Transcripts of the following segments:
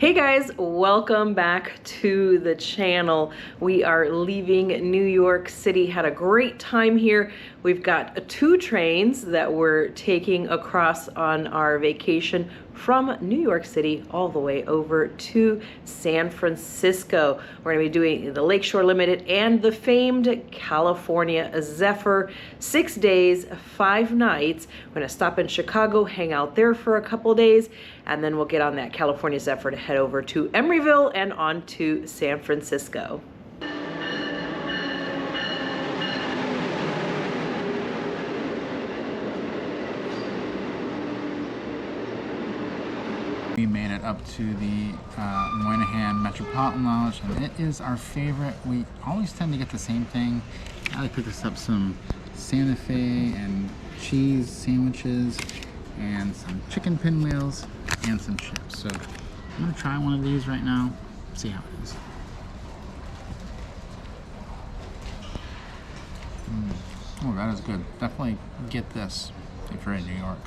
Hey guys, welcome back to the channel. We are leaving New York City. Had a great time here. We've got 2 trains that we're taking across on our vacation from New York City all the way over to San Francisco. We're gonna be doing the Lakeshore Limited and the famed California Zephyr. 6 days, 5 nights. We're gonna stop in Chicago, hang out there for a couple days, and then we'll get on that California Zephyr to head over to Emeryville and on to San Francisco. We made it up to the Moynihan Metropolitan Lounge, and it is our favorite. We always tend to get the same thing. I picked us up some Santa Fe and cheese sandwiches and some chicken pinwheels and some chips. So I'm gonna try one of these right now, see how it is. Oh, that is good. Definitely get this if you're in New York.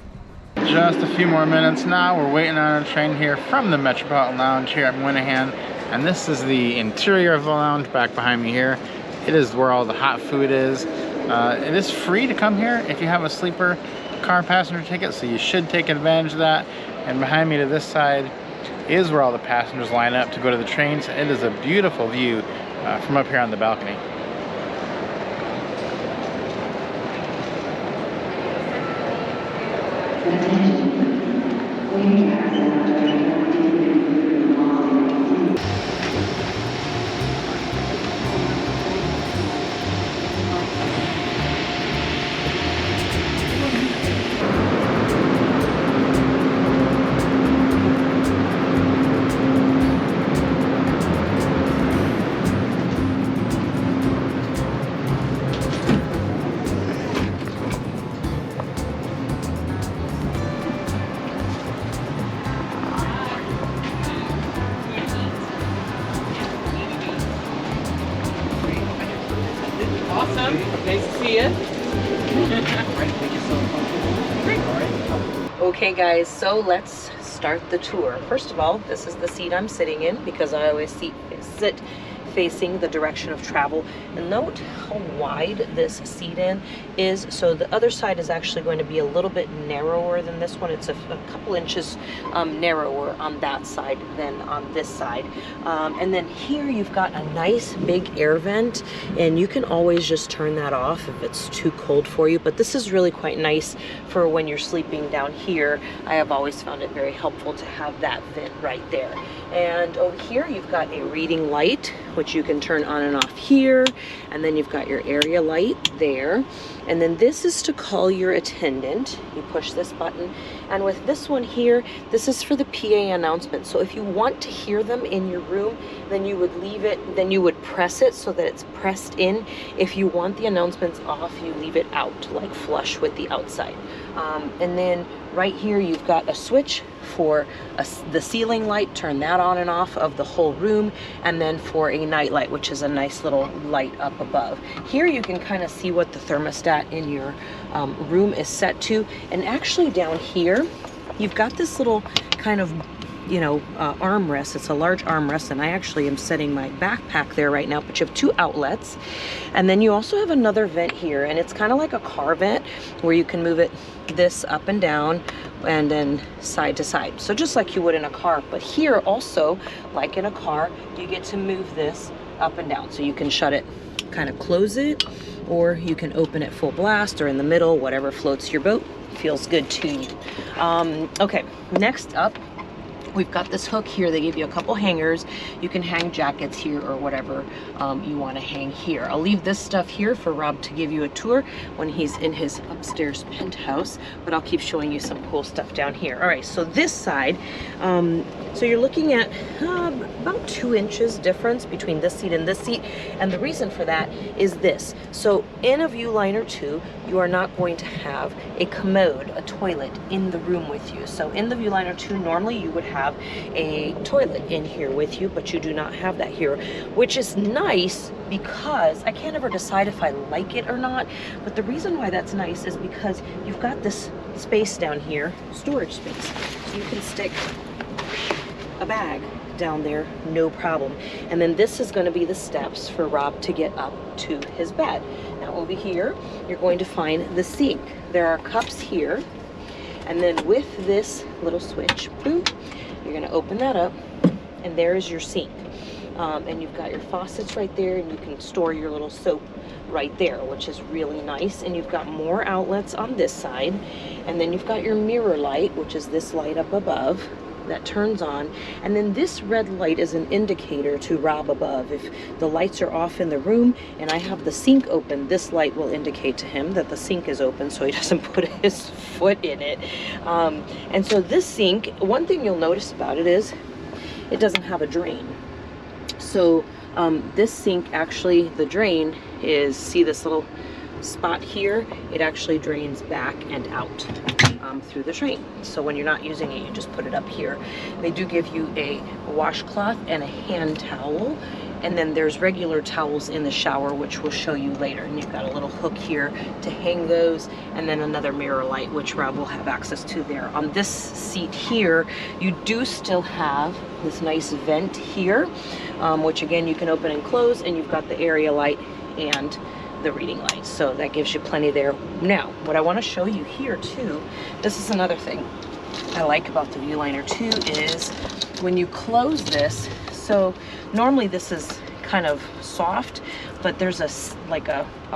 Just a few more minutes now. We're waiting on a train here from the Metropolitan Lounge here at Moynihan, and this is the interior of the lounge back behind me here. It is where all the hot food is. It is free to come here if you have a sleeper car passenger ticket, so you should take advantage of that. And behind me to this side is where all the passengers line up to go to the trains. It is a beautiful view from up here on the balcony. Awesome. Nice to see you. Okay guys, so let's start the tour. First of all, this is the seat I'm sitting in because I always sit facing the direction of travel. And note how wide this seat in is. So the other side is actually going to be a little bit narrower than this one. It's a couple inches narrower on that side than on this side. And then here you've got a nice big air vent, and you can always just turn that off if it's too cold for you. But this is really quite nice for when you're sleeping down here. I have always found it very helpful to have that vent right there. And over here you've got a reading light, which you can turn on and off here, and then you've got your area light there, and then this is to call your attendant. You push this button, and with this one here, this is for the PA announcement. So if you want to hear them in your room, then you would leave it, then you would press it so that it's pressed in. If you want the announcements off, you leave it out, like flush with the outside. And then right here you've got a switch for the ceiling light, turn that on and off of the whole room, and then for a night light, which is a nice little light up above. Here you can kind of see what the thermostat in your room is set to. And actually down here you've got this little kind of armrest. It's a large armrest, and I actually am setting my backpack there right now, but you have 2 outlets. And then you also have another vent here, and it's kind of like a car vent where you can move it this up and down and then side to side, so just like you would in a car. But here also, like in a car, you get to move this up and down, so you can shut it, kind of close it, or you can open it full blast or in the middle, whatever floats your boat, feels good to you. Okay, next up, we've got this hook here. They give you a couple hangers. You can hang jackets here or whatever you want to hang here. I'll leave this stuff here for Rob to give you a tour when he's in his upstairs penthouse, but I'll keep showing you some cool stuff down here. All right, so this side, so you're looking at about 2 inches difference between this seat and this seat. And the reason for that is this. So in a Viewliner 2, you are not going to have a commode, a toilet in the room with you. So in the Viewliner 2, normally you would have a toilet in here with you, but you do not have that here, which is nice because I can't ever decide if I like it or not. But the reason why that's nice is because you've got this space down here, storage space. So you can stick a a bag down there, no problem. And then this is going to be the steps for Rob to get up to his bed. Now over here, you're going to find the sink. There are cups here, and then with this little switch, boop, you're going to open that up, and there is your sink. And you've got your faucets right there, and you can store your little soap right there, which is really nice. And you've got more outlets on this side, and then you've got your mirror light, which is this light up above that turns on. And then this red light is an indicator to Rob above. If the lights are off in the room and I have the sink open, this light will indicate to him that the sink is open so he doesn't put his foot in it. And so this sink, one thing you'll notice about it is it doesn't have a drain. So this sink, actually, the drain is, see this little spot here? It actually drains back and out through the drain. So when you're not using it, you just put it up here. They do give you a washcloth and a hand towel, and then there's regular towels in the shower, which we'll show you later. And you've got a little hook here to hang those, and then another mirror light, which Rob will have access to there. On this seat here, you do still have this nice vent here, which again, you can open and close, and you've got the area light and the reading lights, so that gives you plenty there. Now, what I want to show you here too, this is another thing I like about the Viewliner too, is when you close this, so normally this is kind of soft, but there's a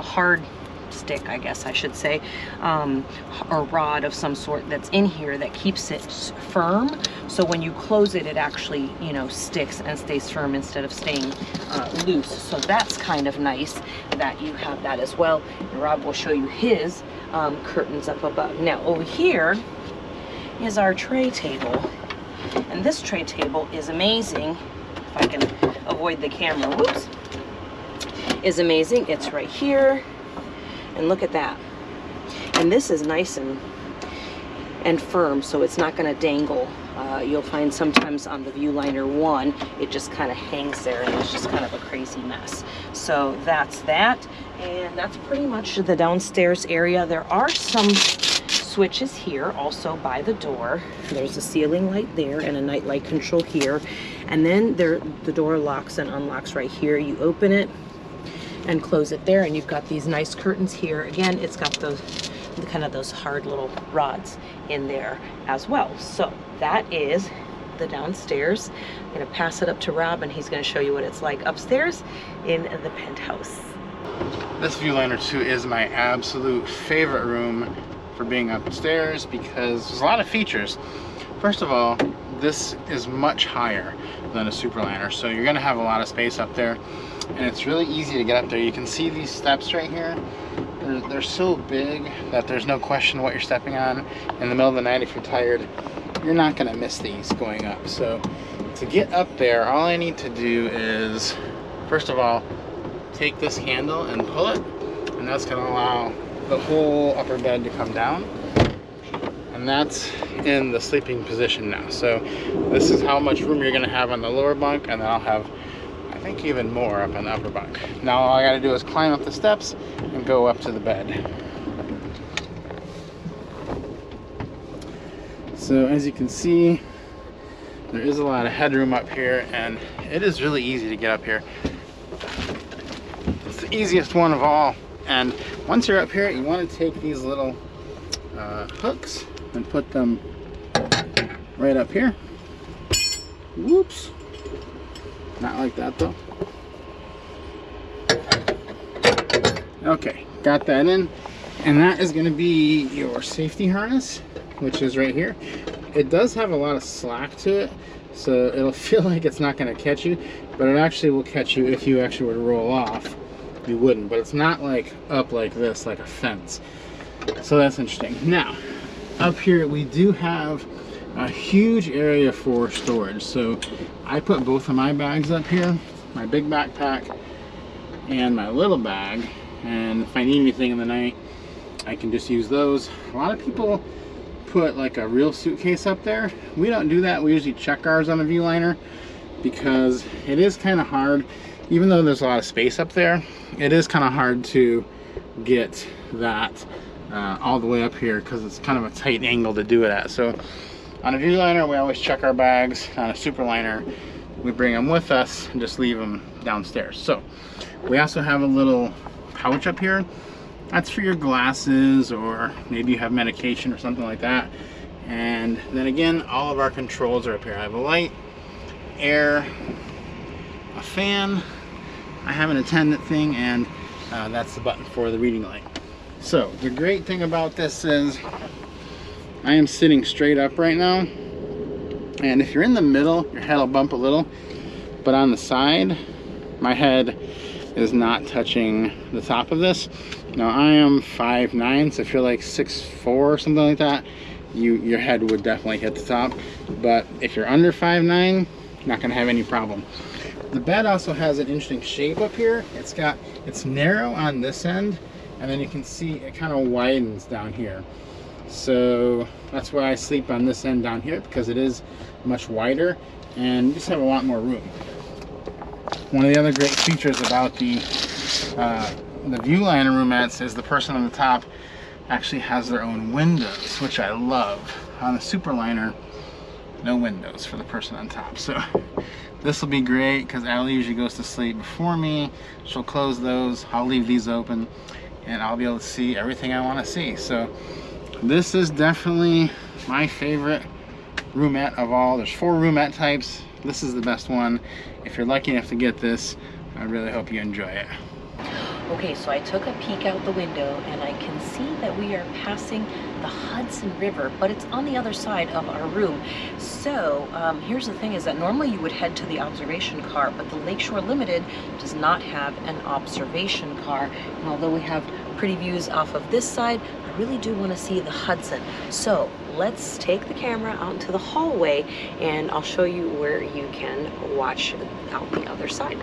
hard stick, I guess I should say, or rod of some sort that's in here that keeps it firm. So when you close it, it actually, you know, sticks and stays firm instead of staying loose. So that's kind of nice that you have that as well. And Rob will show you his curtains up above. Now over here is our tray table. And this tray table is amazing. If I can avoid the camera, whoops, is amazing. It's right here. And look at that. And this is nice and firm, so it's not going to dangle. You'll find sometimes on the Viewliner 1, it just kind of hangs there, and it's just kind of a crazy mess. So that's that, and that's pretty much the downstairs area. There are some switches here also by the door. There's a ceiling light there and a night light control here, and then the door locks and unlocks right here. You open it and close it there, and you've got these nice curtains here. Again, it's got those kind of those hard little rods in there as well. So that is the downstairs. I'm going to pass it up to Rob, and he's going to show you what it's like upstairs in the penthouse. This Viewliner 2 is my absolute favorite room for being upstairs because there's a lot of features. First of all, this is much higher than a Superliner, so you're going to have a lot of space up there, and it's really easy to get up there. You can see these steps right here. They're so big that there's no question what you're stepping on. In the middle of the night, if you're tired, you're not going to miss these going up. So to get up there, all I need to do is, first of all, take this handle and pull it, and that's going to allow the whole upper bed to come down. And that's in the sleeping position now. So this is how much room you're going to have on the lower bunk, and then I'll have, I think, even more up on the upper bunk. Now all I got to do is climb up the steps and go up to the bed. So as you can see, there is a lot of headroom up here, and it is really easy to get up here. It's the easiest one of all. And once you're up here, you want to take these little hooks and put them right up here. Whoops. Not like that though. Okay, got that in. And that is going to be your safety harness, which is right here. It does have a lot of slack to it, so it'll feel like it's not going to catch you, but it actually will catch you if you actually were to roll off. You wouldn't, but it's not like up like this, like a fence. So that's interesting. Now, up here we do have a huge area for storage. So I put both of my bags up here, my big backpack and my little bag, and if I need anything in the night, I can just use those. A lot of people put like a real suitcase up there. We don't do that. We usually check ours on a Viewliner because it is kind of hard. Even though there's a lot of space up there, it is kind of hard to get that all the way up here because it's kind of a tight angle to do it at. So On a Viewliner, we always check our bags. On a Superliner, we bring them with us and just leave them downstairs. So we also have a little pouch up here. That's for your glasses, or maybe you have medication or something like that. And then again, all of our controls are up here. I have a light, air, a fan, I have an attendant thing, and that's the button for the reading light. So the great thing about this is I am sitting straight up right now, and if you're in the middle, your head will bump a little, but on the side, my head is not touching the top of this. Now I am 5'9", so if you're like 6'4" or something like that, your head would definitely hit the top. But if you're under 5'9", not gonna have any problem. The bed also has an interesting shape up here. It's narrow on this end, and then you can see it kind of widens down here. So that's why I sleep on this end down here, because it is much wider and you just have a lot more room. One of the other great features about the Viewliner roomettes is the person on the top actually has their own windows, which I love. On the Superliner, no windows for the person on top. So this will be great because Allie usually goes to sleep before me. She'll close those, I'll leave these open, and I'll be able to see everything I want to see. So this is definitely my favorite roomette of all. There's 4 roomette types. This is the best one. If you're lucky enough to get this, I really hope you enjoy it. Okay, so I took a peek out the window and I can see that we are passing the Hudson River, but it's on the other side of our room. So here's the thing, is that normally you would head to the observation car, but the Lakeshore Limited does not have an observation car. And although we have pretty views off of this side, I really do want to see the Hudson. So let's take the camera out into the hallway and I'll show you where you can watch out the other side.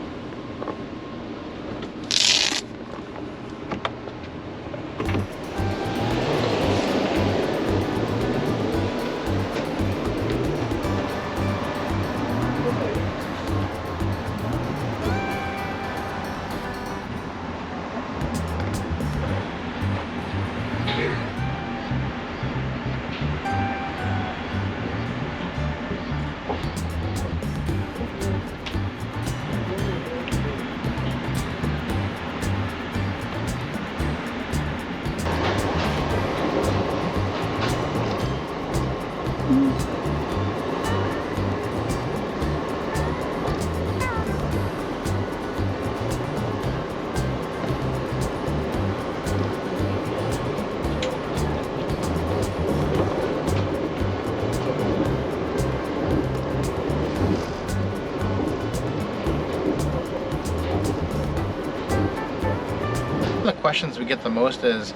The questions we get the most is,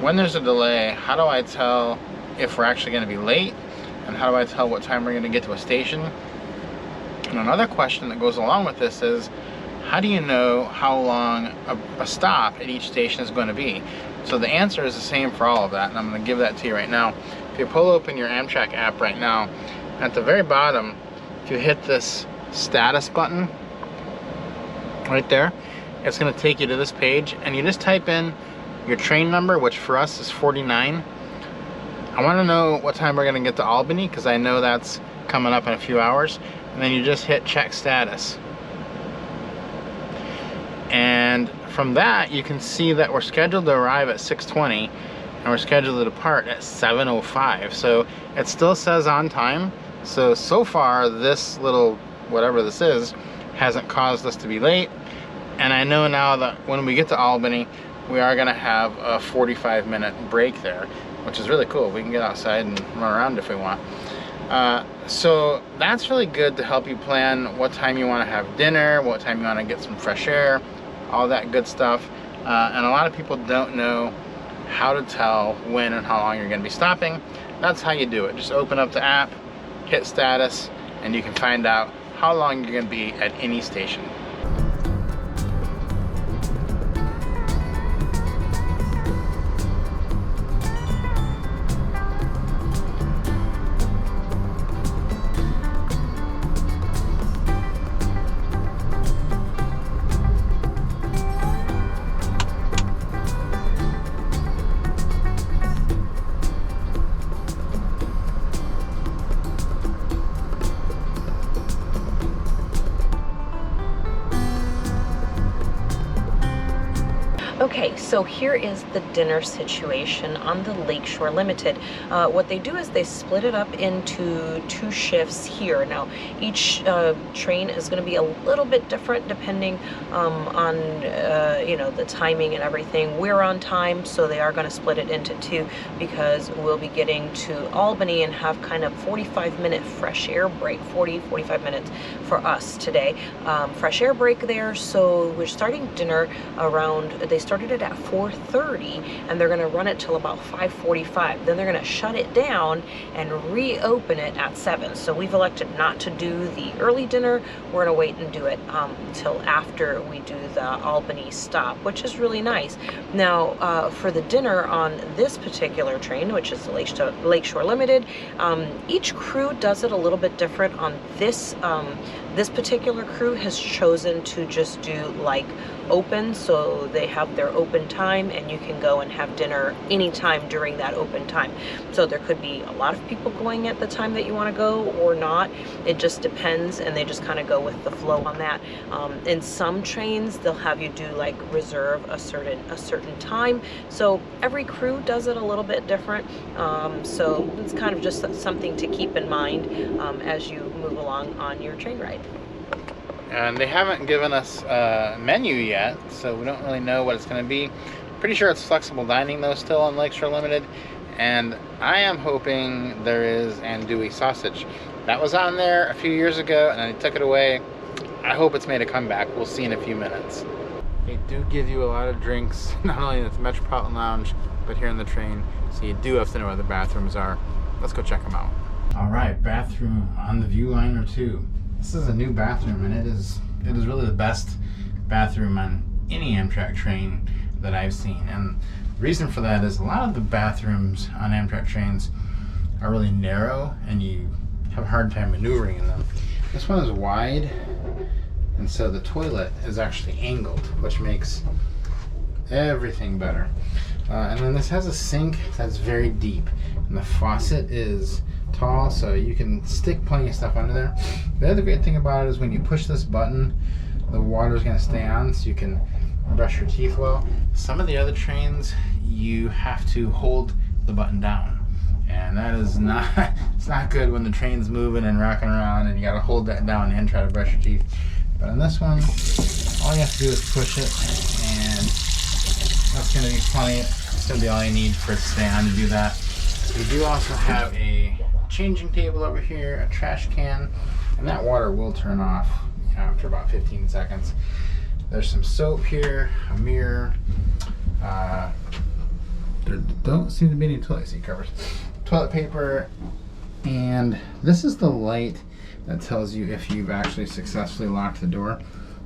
when there's a delay, how do I tell if we're actually going to be late, and how do I tell what time we're going to get to a station? And another question that goes along with this is, how do you know how long a stop at each station is going to be? So the answer is the same for all of that, and I'm going to give that to you right now. If you pull open your Amtrak app right now, at the very bottom, if you hit this status button right there, it's going to take you to this page, and you just type in your train number, which for us is 49. I want to know what time we're going to get to Albany, because I know that's coming up in a few hours. And then you just hit check status. And from that, you can see that we're scheduled to arrive at 6:20, and we're scheduled to depart at 7:05. So it still says on time. So far, this little, whatever this is, hasn't caused us to be late. And I know now that when we get to Albany, we are gonna have a 45-minute break there, which is really cool. We can get outside and run around if we want. So that's really good to help you plan what time you wanna have dinner, what time you wanna get some fresh air, all that good stuff. And a lot of people don't know how to tell when and how long you're gonna be stopping. That's how you do it. Just open up the app, hit status, and you can find out how long you're gonna be at any station. Okay, so here is the dinner situation on the Lakeshore Limited. What they do is they split it up into 2 shifts here. Now, each train is going to be a little bit different depending on you know, the timing and everything. We're on time, so they are going to split it into 2 because we'll be getting to Albany and have kind of 45-minute fresh air break, 45 minutes for us today. Fresh air break there, so we're starting dinner around, they started it at 4:30 and they're going to run it till about 5:45. Then they're going to shut it down and reopen it at 7. So we've elected not to do the early dinner. We're going to wait and do it till after we do the Albany stop, which is really nice. Now, for the dinner on this particular train, which is the Lakeshore Limited, each crew does it a little bit different. On this this particular crew has chosen to just do like open, so they have their open time and you can go and have dinner anytime during that open time. So there could be a lot of people going at the time that you want to go or not. It just depends, and they just kind of go with the flow on that. In some trains they'll have you do like reserve a certain time, so every crew does it a little bit different. So it's kind of just something to keep in mind as you move along on your train ride. And they haven't given us a menu yet, so we don't really know what it's going to be. Pretty sure it's flexible dining though still on Lakeshore Limited, and I am hoping there is andouille sausage. That was on there a few years ago and I took it away. I hope it's made a comeback. We'll see in a few minutes. They do give you a lot of drinks, not only at the Metropolitan Lounge, but here in the train, so you do have to know where the bathrooms are. Let's go check them out. All right, bathroom on the Viewliner 2. This is a new bathroom, and it is really the best bathroom on any Amtrak train that I've seen. And the reason for that is a lot of the bathrooms on Amtrak trains are really narrow and you have a hard time maneuvering in them. This one is wide, and so the toilet is actually angled, which makes everything better. And then this has a sink that's very deep, and the faucet is tall, so you can stick plenty of stuff under there. The other great thing about it is when you push this button, the water is going to stay on, so you can brush your teeth well. Some of the other trains, you have to hold the button down, and that is not it's not good when the train's moving and rocking around and you got to hold that down and try to brush your teeth. But on this one, all you have to do is push it, and that's going to be plenty. It's going to be all you need for it to stay on to do that. We do also have a changing table over here, a trash can, and that water will turn off after about 15 seconds. There's some soap here, a mirror. There don't seem to be any toilet seat covers. Toilet paper, and this is the light that tells you if you've actually successfully locked the door.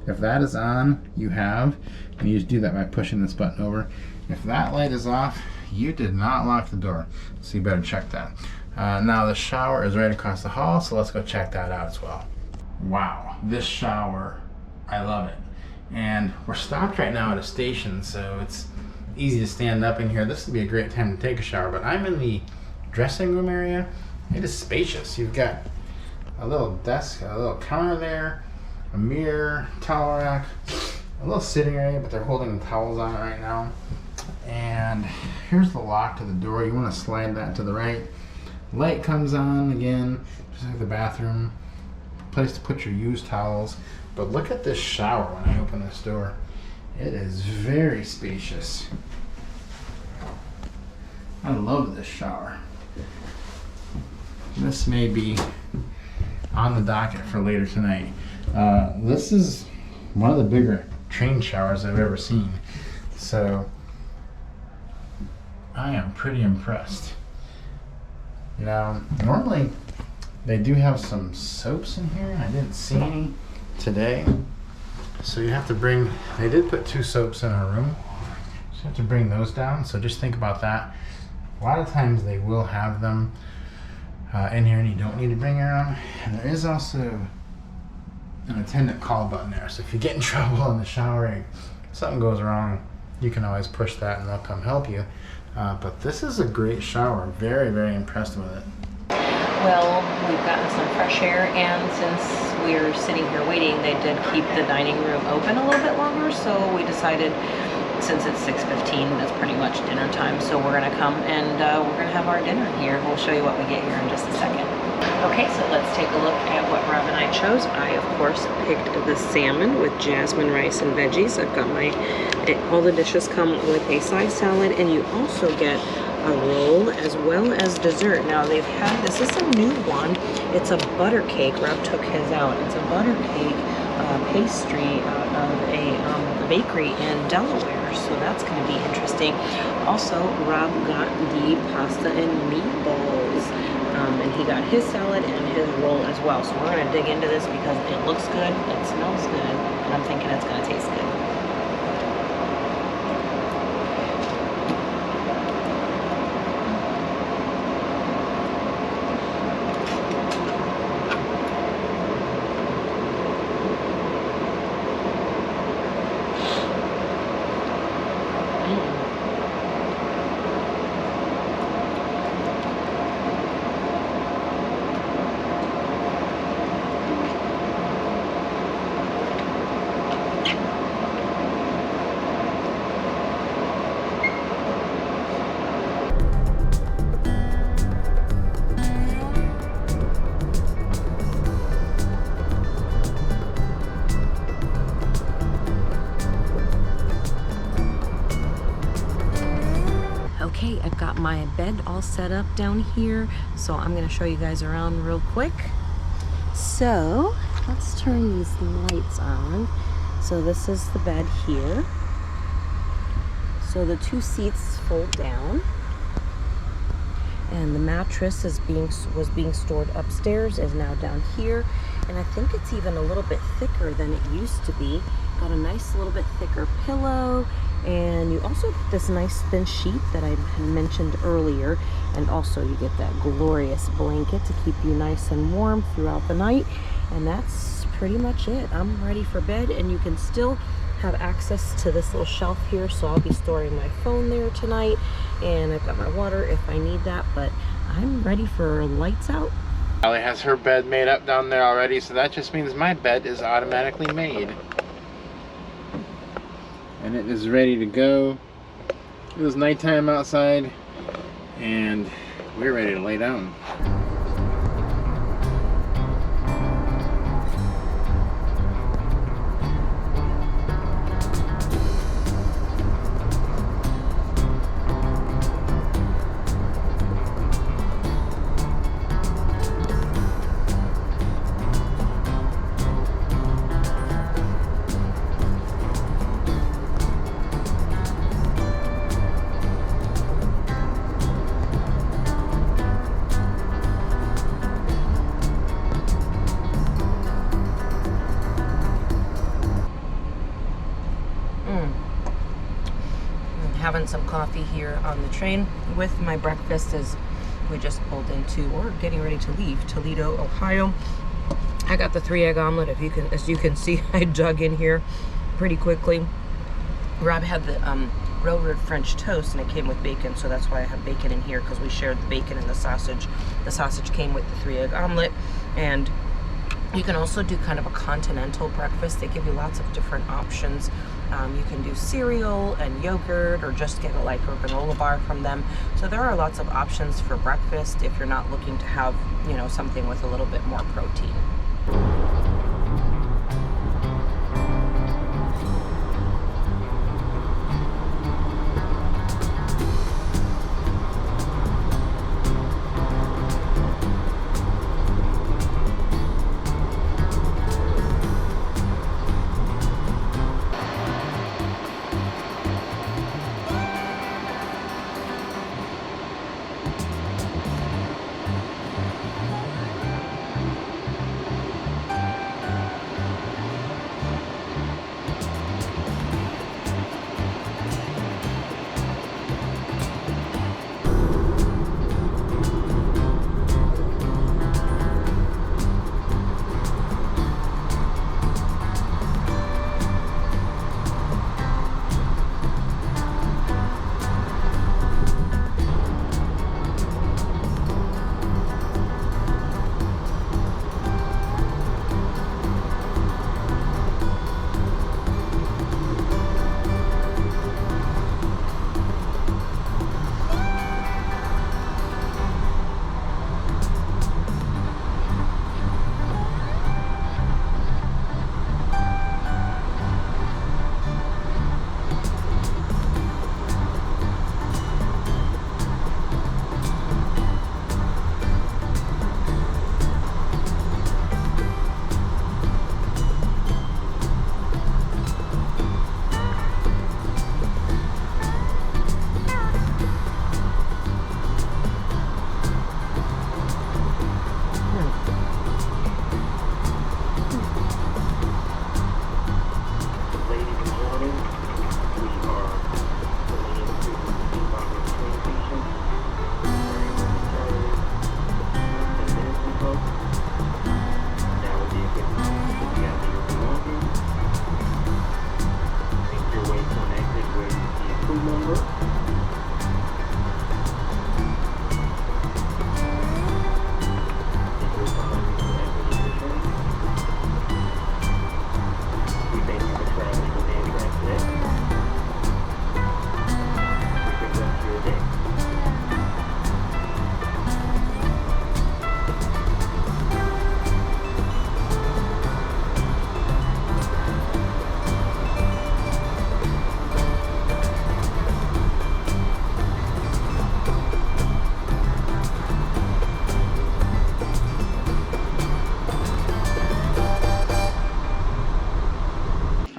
If that is on, you have, and you just do that by pushing this button over. If that light is off, you did not lock the door, so you better check that. Now the shower is right across the hall, so let's go check that out as well. Wow, this shower, I love it. And we're stopped right now at a station, so it's easy to stand up in here. This would be a great time to take a shower, but I'm in the dressing room area. It is spacious. You've got a little desk, a little counter there, a mirror, towel rack, a little sitting area, but they're holding the towels on it right now. And here's the lock to the door. You want to slide that to the right. Light comes on again, just like the bathroom. Place to put your used towels. But look at this shower when I open this door. It is very spacious. I love this shower. This may be on the docket for later tonight. This is one of the bigger train showers I've ever seen. So I am pretty impressed. Now, normally they do have some soaps in here. I didn't see any today. So you have to bring, they did put 2 soaps in our room. So you have to bring those down. So just think about that. A lot of times they will have them in here and you don't need to bring your own. And there is also an attendant call button there. So if you get in trouble in the shower, if something goes wrong, you can always push that and they'll come help you. But this is a great shower. Very, very impressed with it. Well, we've gotten some fresh air, and since we're sitting here waiting, they did keep the dining room open a little bit longer, so we decided since it's 6:15, that's pretty much dinner time. So we're gonna come and we're gonna have our dinner here. We'll show you what we get here in just a second. Okay, so let's take a look at what Rob and I chose. I, of course, picked the salmon with jasmine rice and veggies. I've got all the dishes come with a side salad, and you also get a roll as well as dessert. Now this is a new one. It's a butter cake. Rob took his out. It's a butter cake pastry out of a bakery in Delaware, so that's going to be interesting. Also, Rob got the pasta and meatballs, and he got his salad and his roll as well. So we're going to dig into this because it looks good, it smells good, and I'm thinking it's going to taste good. Okay, I've got my bed all set up down here, so I'm going to show you guys around real quick. So let's turn these lights on. So this is the bed here. So the 2 seats fold down, and the mattress was being stored upstairs, is now down here, and I think it's even a little bit thicker than it used to be. Got a nice little bit thicker pillow, and you also get this nice thin sheet that I had mentioned earlier, and also you get that glorious blanket to keep you nice and warm throughout the night. And that's pretty much it. I'm ready for bed, and you can still have access to this little shelf here, so I'll be storing my phone there tonight, and I've got my water if I need that, but I'm ready for lights out. Allie has her bed made up down there already, so that just means my bed is automatically made. And it is ready to go. It was nighttime outside, and we're ready to lay down. Having some coffee here on the train with my breakfast as we just pulled into, or getting ready to leave, Toledo, Ohio. I got the 3-egg omelet. As you can see, I dug in here pretty quickly. Rob had the railroad French toast, and it came with bacon, so that's why I have bacon in here, because we shared the bacon and the sausage. The sausage came with the 3-egg omelet, and you can also do kind of a continental breakfast. They give you lots of different options. You can do cereal and yogurt, or just get like a granola bar from them. So there are lots of options for breakfast if you're not looking to have, you know, something with a little bit more protein.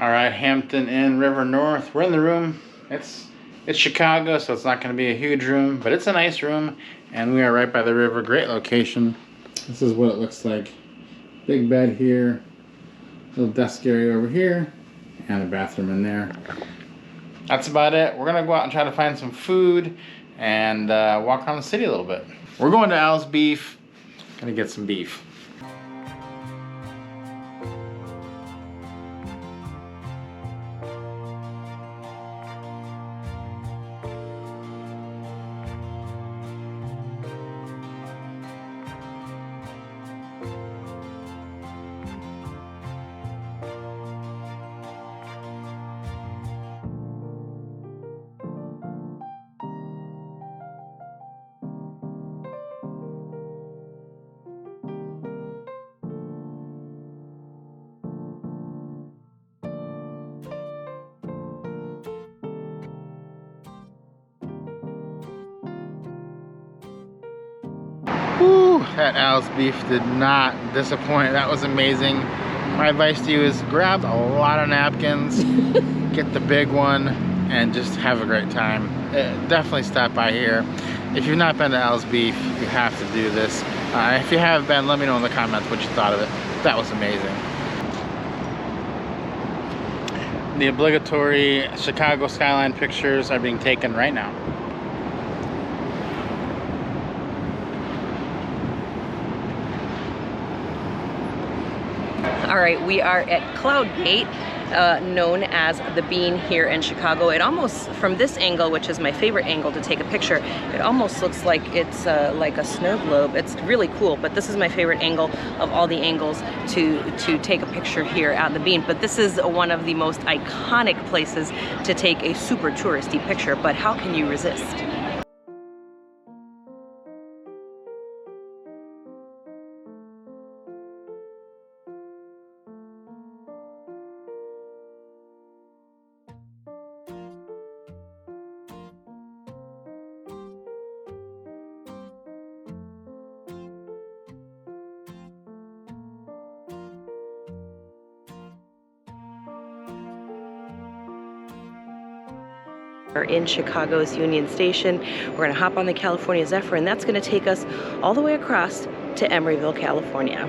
All right, Hampton Inn, River North. We're in the room. It's Chicago, so it's not going to be a huge room, but it's a nice room, and we are right by the river. Great location. This is what it looks like. Big bed here, little desk area over here, and a bathroom in there. That's about it. We're gonna go out and try to find some food and walk around the city a little bit. We're going to Al's Beef. Gonna get some beef. Whew, that Al's Beef did not disappoint. That was amazing. My advice to you is grab a lot of napkins, get the big one, and just have a great time. Definitely stop by here. If you've not been to Al's Beef, you have to do this. If you have been, let me know in the comments what you thought of it. That was amazing. The obligatory Chicago skyline pictures are being taken right now. All right, we are at Cloud Gate, known as the Bean here in Chicago. It almost, from this angle, which is my favorite angle to take a picture, it almost looks like it's like a snow globe. It's really cool, but this is my favorite angle of all the angles to take a picture here at the Bean. But this is one of the most iconic places to take a super touristy picture, but how can you resist? We're in Chicago's Union Station. We're gonna hop on the California Zephyr, and that's gonna take us all the way across to Emeryville, California.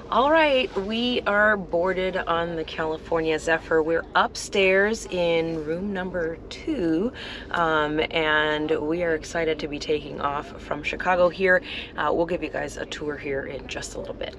All right, we are boarded on the California Zephyr. We're upstairs in room number 2, and we are excited to be taking off from Chicago here. We'll give you guys a tour here in just a little bit.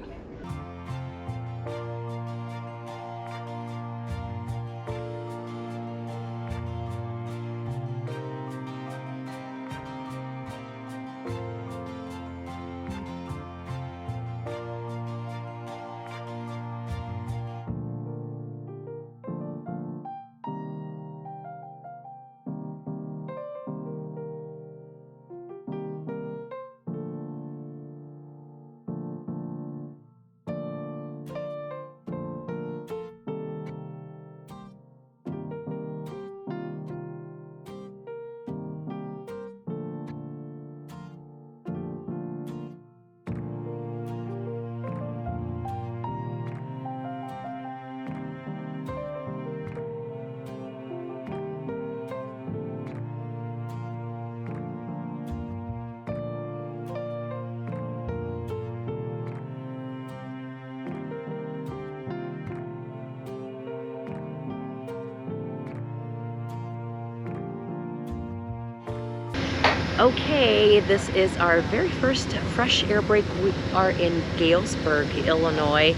Okay, this is our very first fresh air break. We are in Galesburg, Illinois,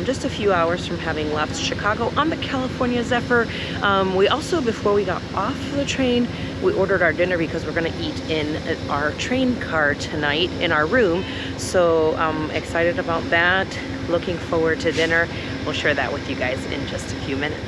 just a few hours from having left Chicago on the California Zephyr. We also, before we got off the train, we ordered our dinner because we're gonna eat in our train car tonight in our room. So I'm excited about that, looking forward to dinner. We'll share that with you guys in just a few minutes.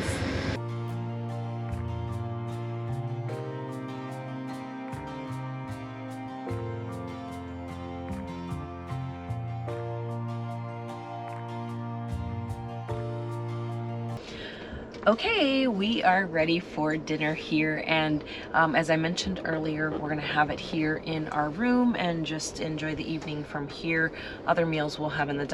Okay, we are ready for dinner here, and as I mentioned earlier, we're gonna have it here in our room and just enjoy the evening from here. Other meals we'll have in the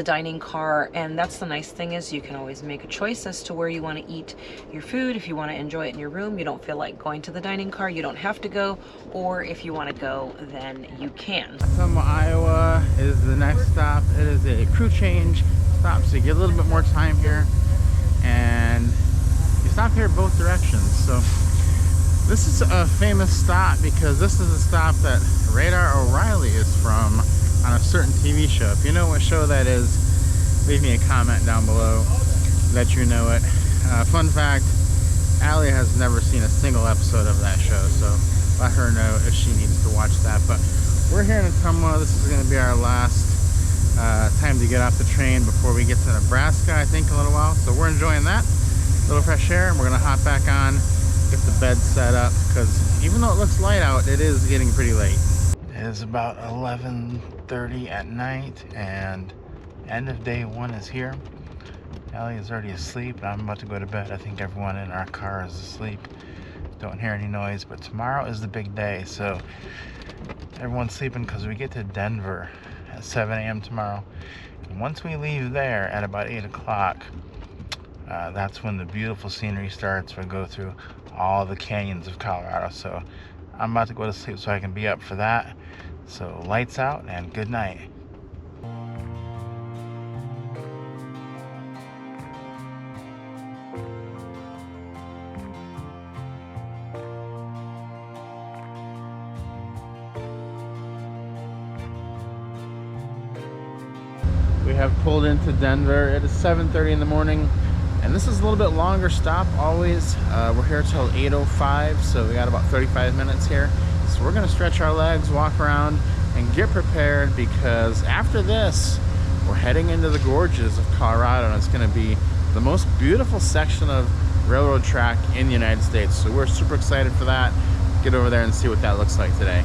dining car, and that's the nice thing is you can always make a choice as to where you want to eat your food. If you want to enjoy it in your room, you don't feel like going to the dining car, you don't have to go, or if you want to go, then you can. Selma, Iowa is the next stop. It is a crew change stop, so you get a little bit more time here. And you stop here both directions. So this is a famous stop because this is a stop that Radar O'Reilly is from on a certain TV show. If you know what show that is, leave me a comment down below, let you know it. Fun fact, Allie has never seen a single episode of that show, so let her know if she needs to watch that. But we're here in Ottumwa. This is going to be our last time to get off the train before we get to Nebraska, I think, a little while. So we're enjoying that, a little fresh air, and we're gonna hop back on, get the bed set up, because even though it looks light out, it is getting pretty late. It is about 11:30 at night, and end of day one is here. Ellie is already asleep, and I'm about to go to bed. I think everyone in our car is asleep. Don't hear any noise, but tomorrow is the big day, so everyone's sleeping because we get to Denver at 7 a.m. tomorrow. And once we leave there at about 8 o'clock, that's when the beautiful scenery starts. We go through all the canyons of Colorado. So I'm about to go to sleep so I can be up for that. So lights out and good night. We have pulled into Denver. It is 7:30 in the morning, and this is a little bit longer stop always. We're here till 8:05, so we got about 35 minutes here. So we're gonna stretch our legs, walk around, and get prepared, because after this, we're heading into the gorges of Colorado, and it's gonna be the most beautiful section of railroad track in the United States. So we're super excited for that. Get over there and see what that looks like today.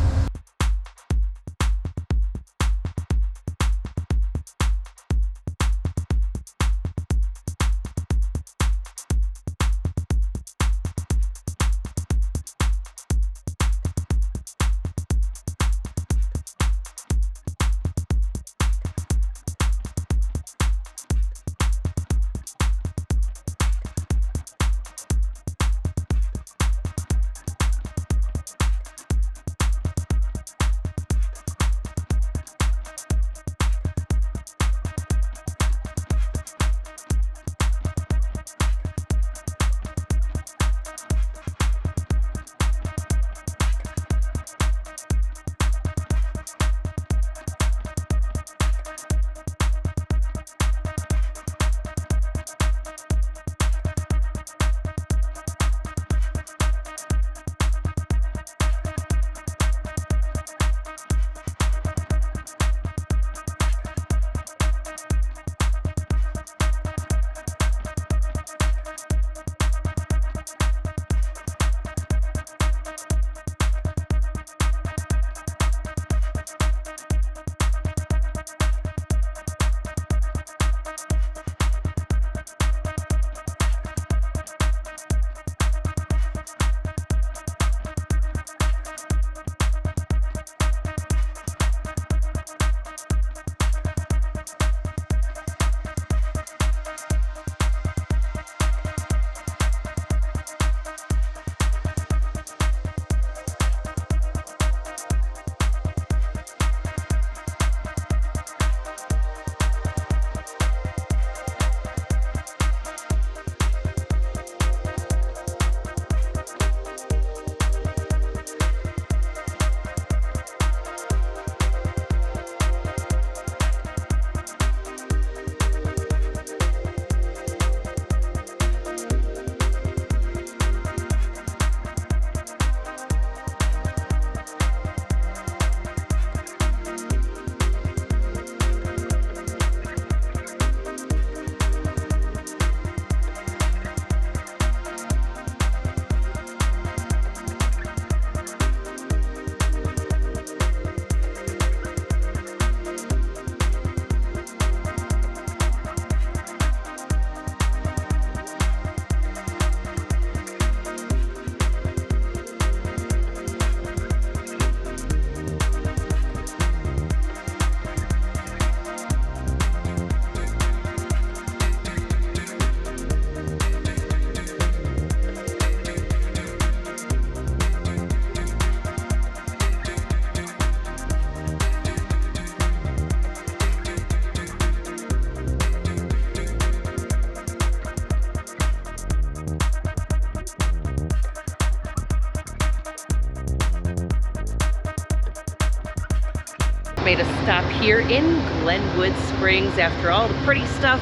stop here in Glenwood Springs after all the pretty stuff,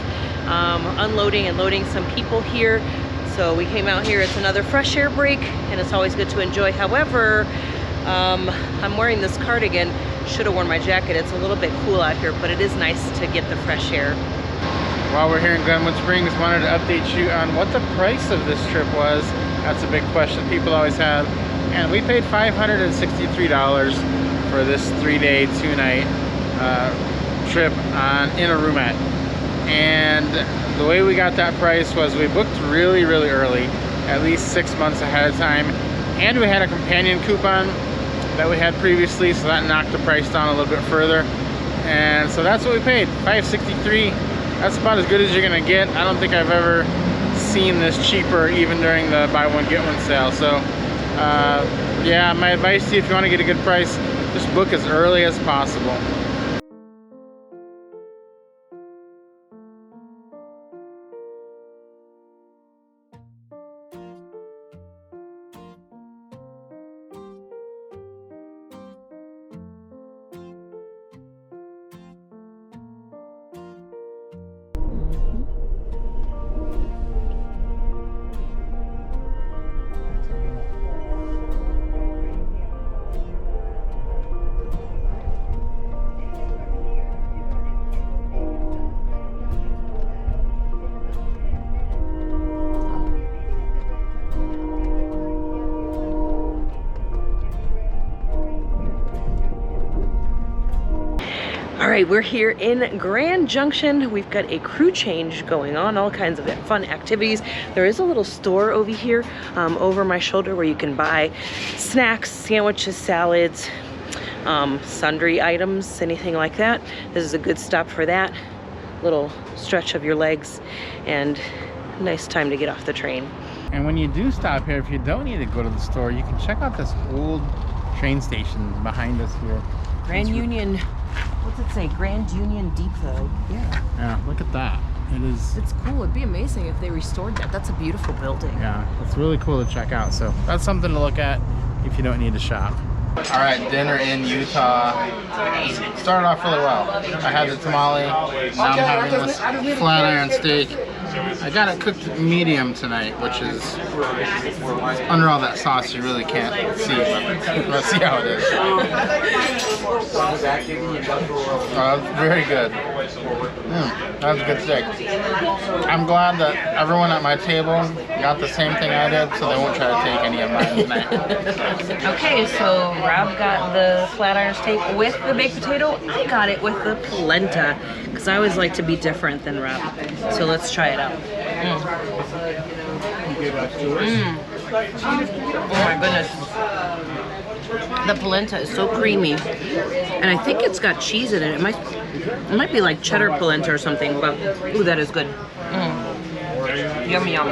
unloading and loading some people here. So we came out here. It's another fresh air break, and it's always good to enjoy. However, I'm wearing this cardigan. Should have worn my jacket. It's a little bit cool out here, but it is nice to get the fresh air. While we're here in Glenwood Springs, wanted to update you on what the price of this trip was. That's a big question people always have. And we paid $563 for this 3-day, 2-night trip in a roomette. And the way we got that price was we booked really, really early, at least 6 months ahead of time. And we had a companion coupon that we had previously, so that knocked the price down a little bit further. And so that's what we paid, $563. That's about as good as you're gonna get. I don't think I've ever seen this cheaper, even during the buy one get one sale. So yeah, my advice to you, if you want to get a good price, just book as early as possible. All right, we're here in Grand Junction. We've got a crew change going on, all kinds of fun activities. There is a little store over here, over my shoulder, where you can buy snacks, sandwiches, salads, sundry items, anything like that. This is a good stop for that. Little stretch of your legs, and nice time to get off the train. And when you do stop here, if you don't need to go to the store, you can check out this old train station behind us here. Grand Union. What's it say? Grand Union Depot. Yeah. Yeah, look at that. It's cool. It'd be amazing if they restored that. That's a beautiful building. Yeah, it's really cool to check out. So that's something to look at if you don't need to shop. All right, dinner in Utah. Started off really well. I had the tamale. Now I'm having this flat iron steak. I got it cooked medium tonight, which is under all that sauce you really can't see, but let's see how it is. Very good. That's a good steak. I'm glad that everyone at my table got the same thing I did, so they won't try to take any of mine tonight. Okay, so Rob got the flat iron steak with the baked potato. I got it with the polenta, because I always like to be different than Rob. So let's try it out. Oh my goodness. The polenta is so creamy. And I think it's got cheese in it. It might be like cheddar polenta or something, but ooh, that is good. Yummy, yum.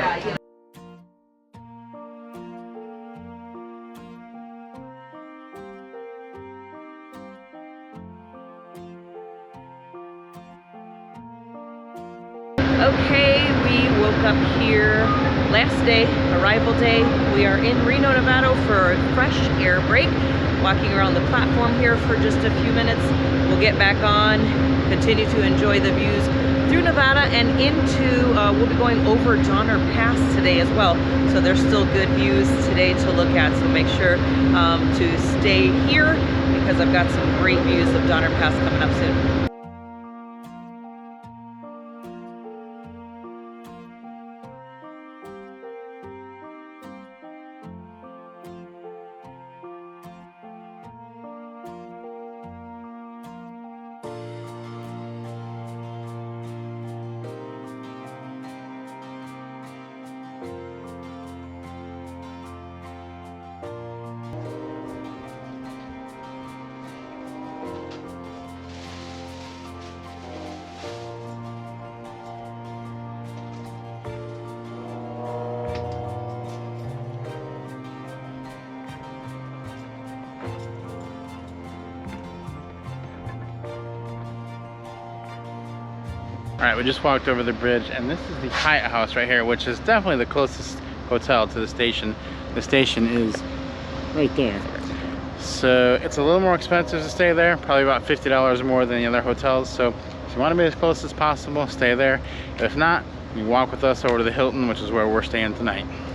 Okay, we woke up here last day, arrival day. We are in Reno, Nevada for a fresh air break. Walking around the platform here for just a few minutes. We'll get back on, continue to enjoy the views through Nevada and into, we'll be going over Donner Pass today as well. So there's still good views today to look at. So make sure to stay here, because I've got some great views of Donner Pass coming up soon. All right, we just walked over the bridge, and this is the Hyatt House right here, which is definitely the closest hotel to the station. The station is right there. So it's a little more expensive to stay there, probably about $50 more than the other hotels. So if you want to be as close as possible, stay there. If not, you walk with us over to the Hilton, which is where we're staying tonight.